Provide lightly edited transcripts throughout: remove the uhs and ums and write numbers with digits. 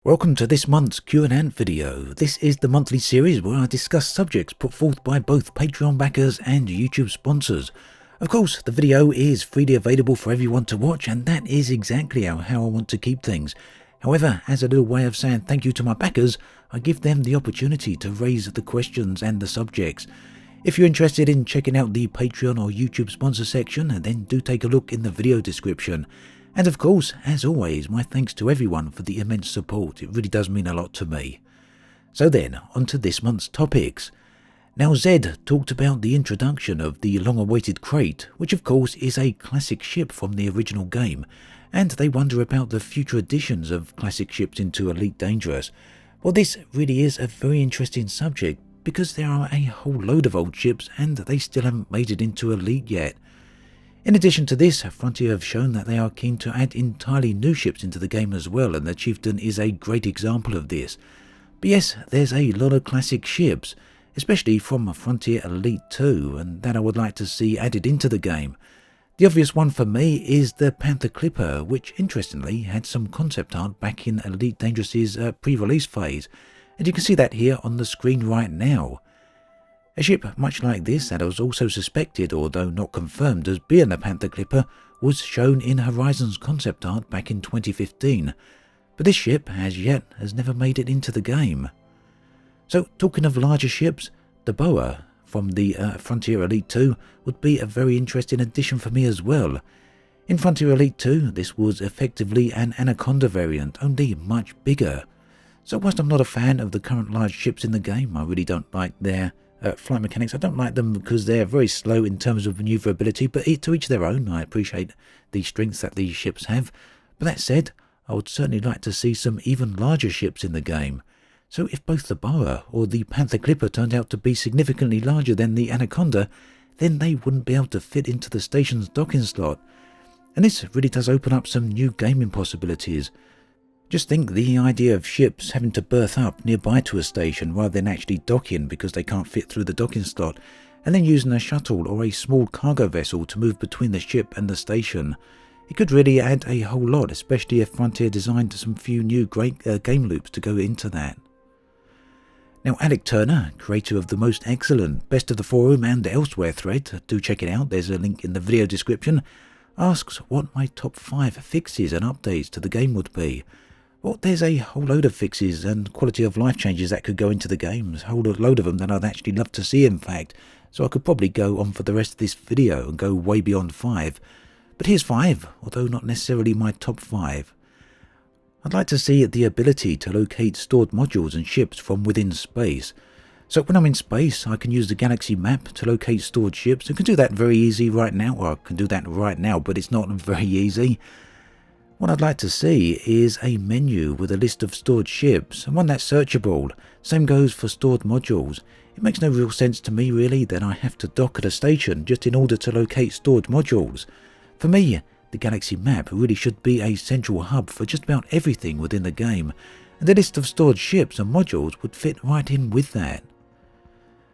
Welcome to this month's Q&Ant video. This is the monthly series where I discuss subjects put forth by both Patreon backers and YouTube sponsors. Of course, the video is freely available for everyone to watch, and that is exactly how I want to keep things. However, as a little way of saying thank you to my backers, I give them the opportunity to raise the questions and the subjects. If you're interested in checking out the Patreon or YouTube sponsor section, then do take a look in the video description. And of course, as always, my thanks to everyone for the immense support. It really does mean a lot to me. So then, on to this month's topics. Now, Zed talked about the introduction of the long-awaited crate, which of course is a classic ship from the original game, and they wonder about the future additions of classic ships into Elite Dangerous. Well, this really is a very interesting subject, because there are a whole load of old ships and they still haven't made it into Elite yet. In addition to this, Frontier have shown that they are keen to add entirely new ships into the game as well, and the Chieftain is a great example of this. But yes, there's a lot of classic ships, especially from Frontier Elite 2, and that I would like to see added into the game. The obvious one for me is the Panther Clipper, which interestingly had some concept art back in Elite Dangerous's pre-release phase, and you can see that here on the screen right now. A ship much like this that was also suspected, although not confirmed, as being a Panther Clipper was shown in Horizon's concept art back in 2015, but this ship as yet has never made it into the game. So talking of larger ships, the Boa from the Frontier Elite 2 would be a very interesting addition for me as well. In Frontier Elite 2 this was effectively an Anaconda variant, only much bigger. So whilst I'm not a fan of the current large ships in the game, I really don't like their flight mechanics. I don't like them because they're very slow in terms of maneuverability, but to each their own. I appreciate the strengths that these ships have. But that said, I would certainly like to see some even larger ships in the game. So if both the Boa or the Panther Clipper turned out to be significantly larger than the Anaconda, then they wouldn't be able to fit into the station's docking slot. And this really does open up some new gaming possibilities. Just think the idea of ships having to berth up nearby to a station rather than actually docking because they can't fit through the docking slot, and then using a shuttle or a small cargo vessel to move between the ship and the station. It could really add a whole lot, especially if Frontier designed some few new great game loops to go into that. Now, Alec Turner, creator of the most excellent Best of the Forum and Elsewhere thread, do check it out, there's a link in the video description, asks what my top 5 fixes and updates to the game would be. Well, there's a whole load of fixes and quality of life changes that could go into the game. There's a whole load of them that I'd actually love to see, in fact. So I could probably go on for the rest of this video and go way beyond 5. But here's 5, although not necessarily my top 5. I'd like to see the ability to locate stored modules and ships from within space. So when I'm in space, I can use the galaxy map to locate stored ships. I can do that very easy right now, or I can do that right now, but it's not very easy. What I'd like to see is a menu with a list of stored ships, and one that's searchable. Same goes for stored modules. It makes no real sense to me really that I have to dock at a station just in order to locate stored modules. For me, the galaxy map really should be a central hub for just about everything within the game, and the list of stored ships and modules would fit right in with that.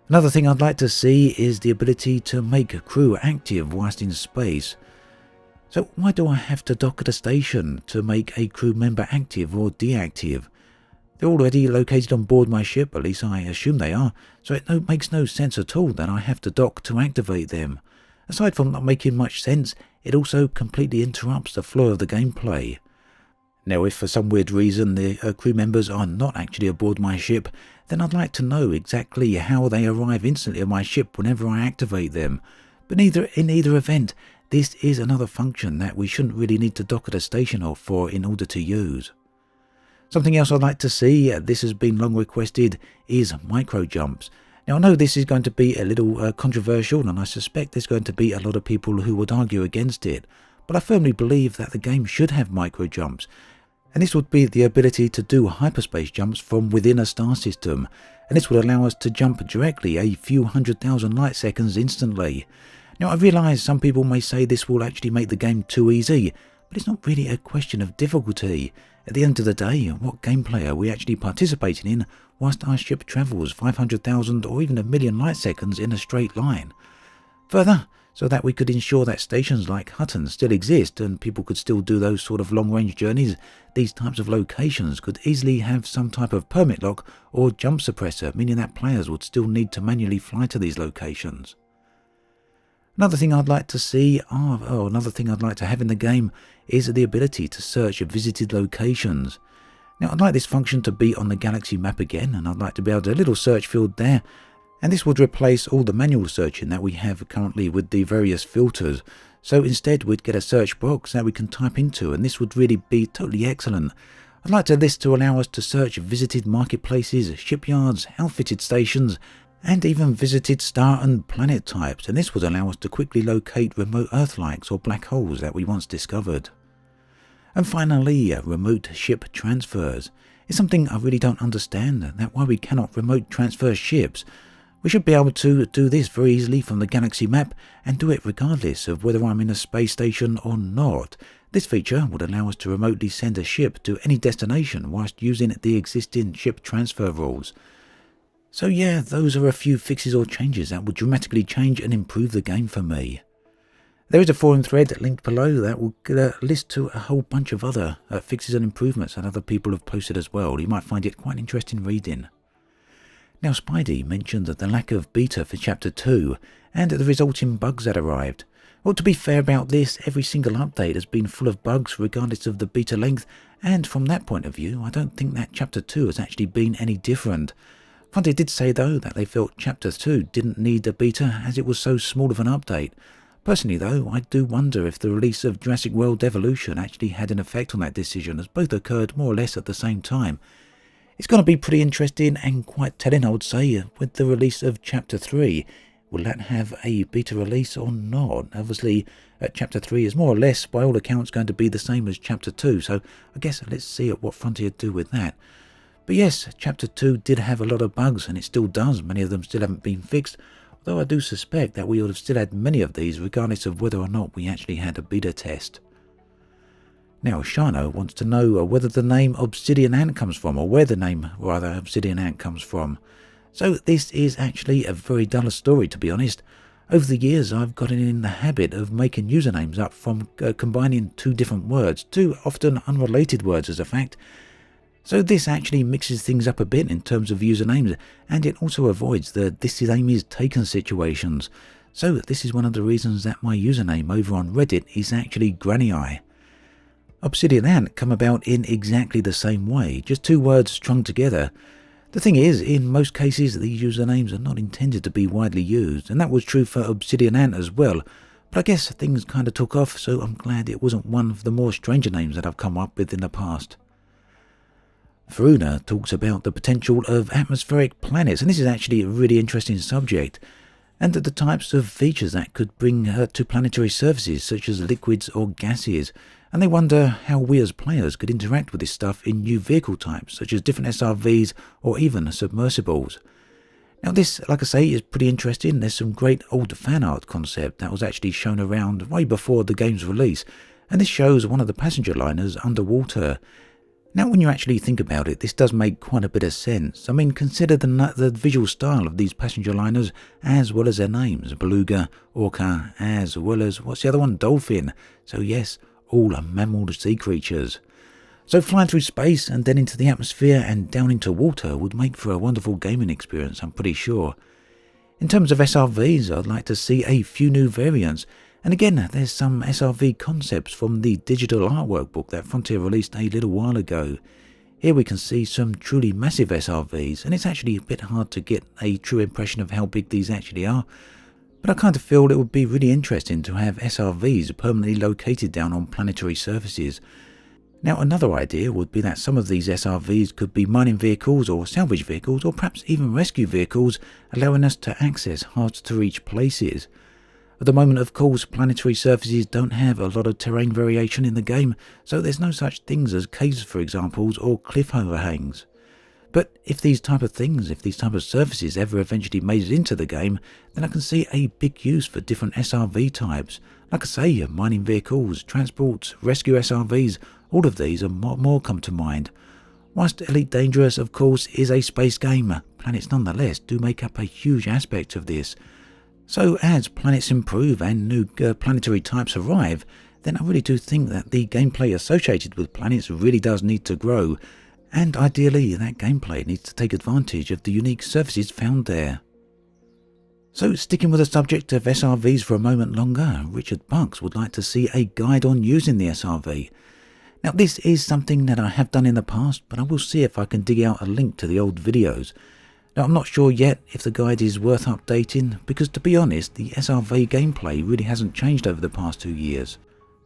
Another thing I'd like to see is the ability to make crew active whilst in space. So why do I have to dock at a station to make a crew member active or deactive? They're already located on board my ship, at least I assume they are, so it makes no sense at all that I have to dock to activate them. Aside from not making much sense, it also completely interrupts the flow of the gameplay. Now if for some weird reason the crew members are not actually aboard my ship, then I'd like to know exactly how they arrive instantly on my ship whenever I activate them. But in either event, this is another function that we shouldn't really need to dock at a station for in order to use. Something else I'd like to see, this has been long requested, is micro jumps. Now I know this is going to be a little controversial, and I suspect there's going to be a lot of people who would argue against it, but I firmly believe that the game should have micro jumps, and this would be the ability to do hyperspace jumps from within a star system, and this would allow us to jump directly a few 100,000 light seconds instantly. Now I realise some people may say this will actually make the game too easy, but it's not really a question of difficulty. At the end of the day, what gameplay are we actually participating in whilst our ship travels 500,000 or even 1,000,000 light seconds in a straight line? Further, so that we could ensure that stations like Hutton still exist and people could still do those sort of long-range journeys. These types of locations could easily have some type of permit lock or jump suppressor, meaning that players would still need to manually fly to these locations. Another thing I'd like to see, another thing I'd like to have in the game is the ability to search visited locations. Now, I'd like this function to be on the galaxy map again, and I'd like to be able to have a little search field there. And this would replace all the manual searching that we have currently with the various filters. So instead we'd get a search box that we can type into, and this would really be totally excellent. I'd like this to allow us to search visited marketplaces, shipyards, outfitted stations, and even visited star and planet types, and this would allow us to quickly locate remote Earth-likes or black holes that we once discovered. And finally, remote ship transfers is something I really don't understand, that why we cannot remote transfer ships. We should be able to do this very easily from the galaxy map and do it regardless of whether I'm in a space station or not. This feature would allow us to remotely send a ship to any destination whilst using the existing ship transfer rules. So yeah, those are a few fixes or changes that would dramatically change and improve the game for me. There is a forum thread linked below that will list to a whole bunch of other fixes and improvements that other people have posted as well. You might find it quite interesting reading. Now, Spidey mentioned the lack of beta for Chapter 2 and the resulting bugs that arrived. Well, to be fair about this, every single update has been full of bugs regardless of the beta length, and from that point of view, I don't think that Chapter 2 has actually been any different. Fundy did say though that they felt Chapter 2 didn't need a beta as it was so small of an update. Personally though, I do wonder if the release of Jurassic World Evolution actually had an effect on that decision, as both occurred more or less at the same time. It's going to be pretty interesting and quite telling, I would say, with the release of Chapter 3. Will that have a beta release or not? Obviously, Chapter 3 is more or less, by all accounts, going to be the same as Chapter 2, so I guess let's see what Frontier do with that. But yes, Chapter 2 did have a lot of bugs, and it still does. Many of them still haven't been fixed, though I do suspect that we would have still had many of these regardless of whether or not we actually had a beta test. Now, Shano wants to know whether the name Obsidian Ant comes from, or where the name, rather, Obsidian Ant comes from. So this is actually a very dull story, to be honest. Over the years, I've gotten in the habit of making usernames up from combining two different words, two often unrelated words as a fact. So this actually mixes things up a bit in terms of usernames, and it also avoids the "this is Amy's taken" situations. So this is one of the reasons that my username over on Reddit is actually Granny Eye. Obsidian Ant come about in exactly the same way, just two words strung together. The thing is, in most cases these usernames are not intended to be widely used, and that was true for Obsidian Ant as well, but I guess things kind of took off, so I'm glad it wasn't one of the more stranger names that I've come up with in the past. Faruna talks about the potential of atmospheric planets, and this is actually a really interesting subject, and the types of features that could bring to planetary surfaces such as liquids or gases, and they wonder how we as players could interact with this stuff in new vehicle types such as different SRVs or even submersibles. Now this, like I say, is pretty interesting. There's some great old fan art concept that was actually shown around way before the game's release, and this shows one of the passenger liners underwater. Now when you actually think about it, this does make quite a bit of sense. I mean, consider the visual style of these passenger liners as well as their names, Beluga, Orca, as well as, what's the other one, Dolphin. So yes, all are mammal sea creatures. So flying through space and then into the atmosphere and down into water would make for a wonderful gaming experience, I'm pretty sure. In terms of SRVs, I'd like to see a few new variants. And again, there's some SRV concepts from the digital artwork book that Frontier released a little while ago. Here we can see some truly massive SRVs, and it's actually a bit hard to get a true impression of how big these actually are. But I kind of feel it would be really interesting to have SRVs permanently located down on planetary surfaces. Now another idea would be that some of these SRVs could be mining vehicles or salvage vehicles or perhaps even rescue vehicles, allowing us to access hard to reach places. At the moment, of course, planetary surfaces don't have a lot of terrain variation in the game, so there's no such things as caves, for example, or cliff overhangs. But if these type of surfaces ever eventually made it into the game, then I can see a big use for different SRV types. Like I say, mining vehicles, transports, rescue SRVs, all of these and more come to mind. Whilst Elite Dangerous, of course, is a space game, planets nonetheless do make up a huge aspect of this. So as planets improve and new planetary types arrive, then I really do think that the gameplay associated with planets really does need to grow, and ideally that gameplay needs to take advantage of the unique surfaces found there. So sticking with the subject of SRVs for a moment longer, Richard Bucks would like to see a guide on using the SRV. Now this is something that I have done in the past, but I will see if I can dig out a link to the old videos. Now I'm not sure yet if the guide is worth updating, because to be honest, the SRV gameplay really hasn't changed over the past 2 years.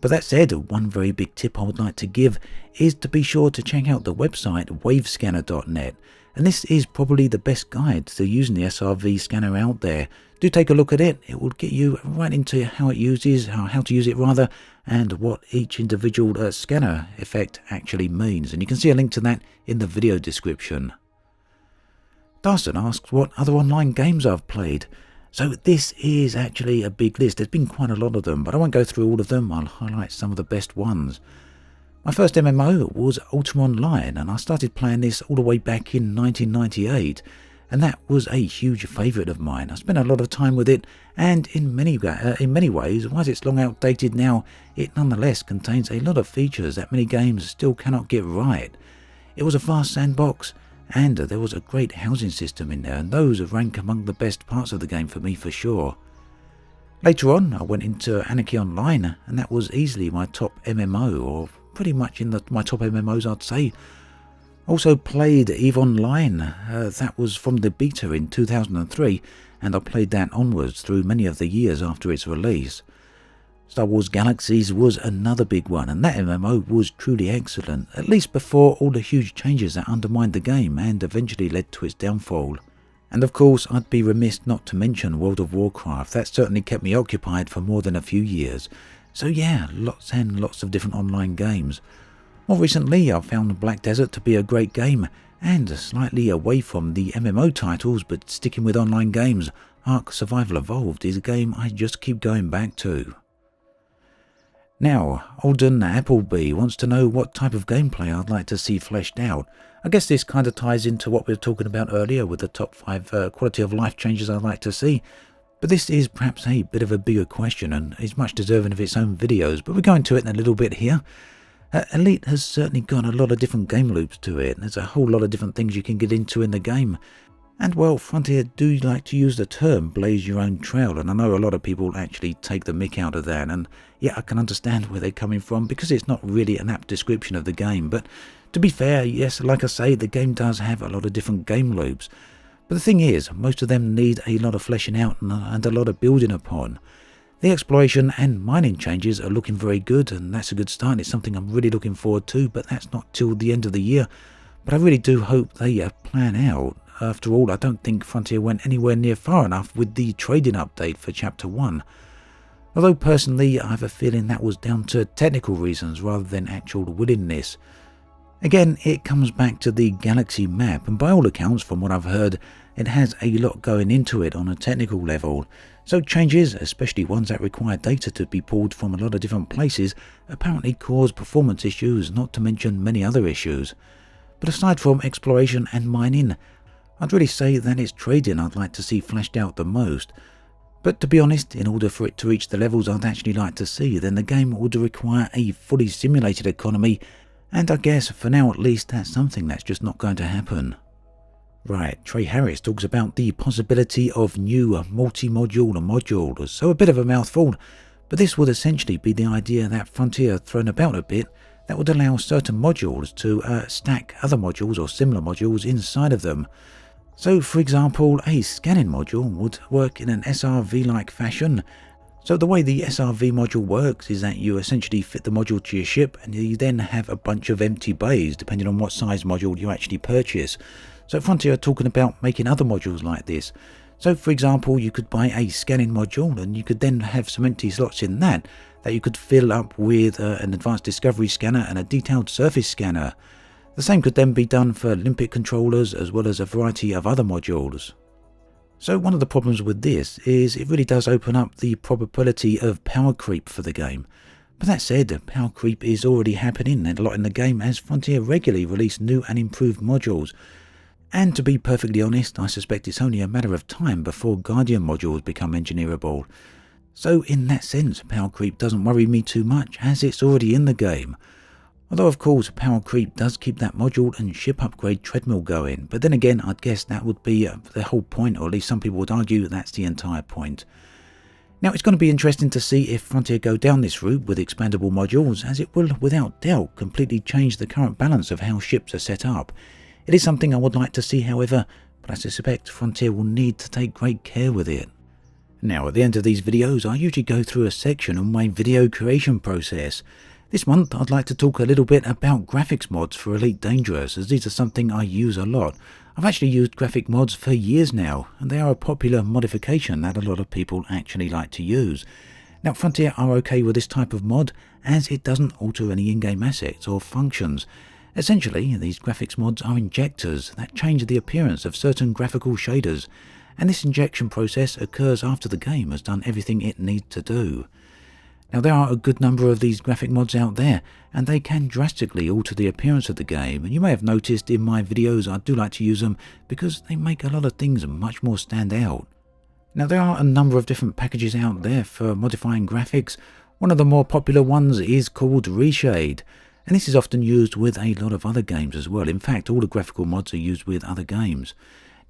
But that said, one very big tip I would like to give is to be sure to check out the website wavescanner.net, and this is probably the best guide to using the SRV scanner out there. Do take a look at it, it will get you right into how to use it rather, and what each individual scanner effect actually means, and you can see a link to that in the video description. Darson asks what other online games I've played. So this is actually a big list. There's been quite a lot of them, but I won't go through all of them. I'll highlight some of the best ones. My first MMO was Ultima Online, and I started playing this all the way back in 1998, and that was a huge favourite of mine. I spent a lot of time with it, and in many ways, while it's long outdated now, it nonetheless contains a lot of features that many games still cannot get right. It was a vast sandbox, and there was a great housing system in there, and those rank among the best parts of the game for me for sure. Later on, I went into Anarchy Online, and that was easily my top MMO, or pretty much in my top MMOs I'd say. Also played EVE Online, that was from the beta in 2003, and I played that onwards through many of the years after its release. Star Wars Galaxies was another big one, and that MMO was truly excellent, at least before all the huge changes that undermined the game and eventually led to its downfall. And of course, I'd be remiss not to mention World of Warcraft. That certainly kept me occupied for more than a few years. So yeah, lots and lots of different online games. More recently, I've found Black Desert to be a great game, and slightly away from the MMO titles, but sticking with online games, Ark Survival Evolved is a game I just keep going back to. Now, Alden Appleby wants to know what type of gameplay I'd like to see fleshed out. I guess this kind of ties into what we were talking about earlier with the top 5 quality of life changes I'd like to see. But this is perhaps a bit of a bigger question and is much deserving of its own videos, but we'll go into it in a little bit here. Elite has certainly got a lot of different game loops to it. There's a whole lot of different things you can get into in the game. And well, Frontier do like to use the term blaze your own trail, and I know a lot of people actually take the mick out of that, and yeah, I can understand where they're coming from because it's not really an apt description of the game. But to be fair, yes, like I say, the game does have a lot of different game loops. But the thing is, most of them need a lot of fleshing out and a lot of building upon. The exploration and mining changes are looking very good, and that's a good start. It's something I'm really looking forward to, but that's not till the end of the year. But I really do hope they plan out. After all, I don't think Frontier went anywhere near far enough with the trading update for Chapter 1. Although personally, I have a feeling that was down to technical reasons rather than actual willingness. Again, it comes back to the Galaxy map, and by all accounts, from what I've heard, it has a lot going into it on a technical level. So changes, especially ones that require data to be pulled from a lot of different places, apparently cause performance issues, not to mention many other issues. But aside from exploration and mining, I'd really say that it's trading I'd like to see fleshed out the most. But to be honest, in order for it to reach the levels I'd actually like to see, then the game would require a fully simulated economy, and I guess for now at least that's something that's just not going to happen. Right, Trey Harris talks about the possibility of new multi-module modules, so a bit of a mouthful, but this would essentially be the idea that Frontier thrown about a bit that would allow certain modules to stack other modules or similar modules inside of them. So for example, a scanning module would work in an SRV-like fashion. So the way the SRV module works is that you essentially fit the module to your ship, and you then have a bunch of empty bays depending on what size module you actually purchase. So Frontier are talking about making other modules like this. So for example, you could buy a scanning module and you could then have some empty slots in that you could fill up with an advanced discovery scanner and a detailed surface scanner. The same could then be done for Olympic controllers as well as a variety of other modules. So one of the problems with this is it really does open up the probability of power creep for the game. But that said, power creep is already happening a lot in the game as Frontier regularly release new and improved modules. And to be perfectly honest, I suspect it's only a matter of time before Guardian modules become engineerable. So in that sense, power creep doesn't worry me too much, as it's already in the game. Although of course power creep does keep that module and ship upgrade treadmill going, but then again I'd guess that would be the whole point, or at least some people would argue that's the entire point. Now it's going to be interesting to see if Frontier go down this route with expandable modules, as it will without doubt completely change the current balance of how ships are set up. It is something I would like to see, however, but I suspect Frontier will need to take great care with it. Now at the end of these videos I usually go through a section on my video creation process. This month I'd like to talk a little bit about graphics mods for Elite Dangerous, as these are something I use a lot. I've actually used graphic mods for years now, and they are a popular modification that a lot of people actually like to use. Now Frontier are okay with this type of mod, as it doesn't alter any in-game assets or functions. Essentially, these graphics mods are injectors that change the appearance of certain graphical shaders, and this injection process occurs after the game has done everything it needs to do. Now there are a good number of these graphic mods out there, and they can drastically alter the appearance of the game, and you may have noticed in my videos I do like to use them because they make a lot of things much more stand out. Now there are a number of different packages out there for modifying graphics. One of the more popular ones is called Reshade, and this is often used with a lot of other games as well. In fact, all the graphical mods are used with other games.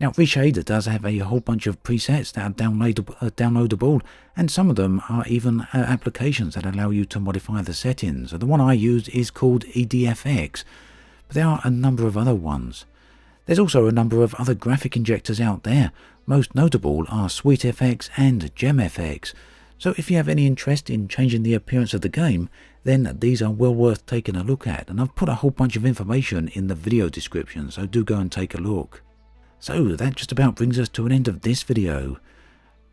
Now Reshade does have a whole bunch of presets that are downloadable, and some of them are even applications that allow you to modify the settings. The one I use is called EDFX, but there are a number of other ones. There's also a number of other graphic injectors out there. Most notable are SweetFX and GemFX. So if you have any interest in changing the appearance of the game, then these are well worth taking a look at, and I've put a whole bunch of information in the video description, so do go and take a look. So that just about brings us to an end of this video.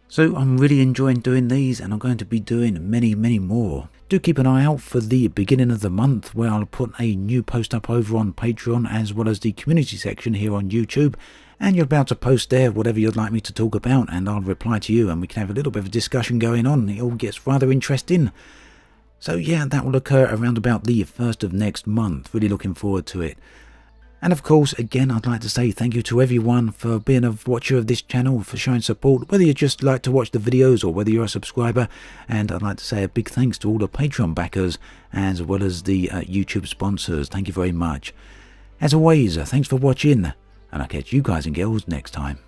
So I'm really enjoying doing these, and I'm going to be doing many more. Do keep an eye out for the beginning of the month, where I'll put a new post up over on Patreon, as well as the community section here on YouTube, and you're about to post there whatever you'd like me to talk about, and I'll reply to you and we can have a little bit of a discussion going on. It all gets rather interesting. So yeah, that will occur around about the 1st of next month. Really looking forward to it. And of course, again, I'd like to say thank you to everyone for being a watcher of this channel, for showing support, whether you just like to watch the videos or whether you're a subscriber. And I'd like to say a big thanks to all the Patreon backers, as well as the YouTube sponsors. Thank you very much. As always, thanks for watching, and I'll catch you guys and girls next time.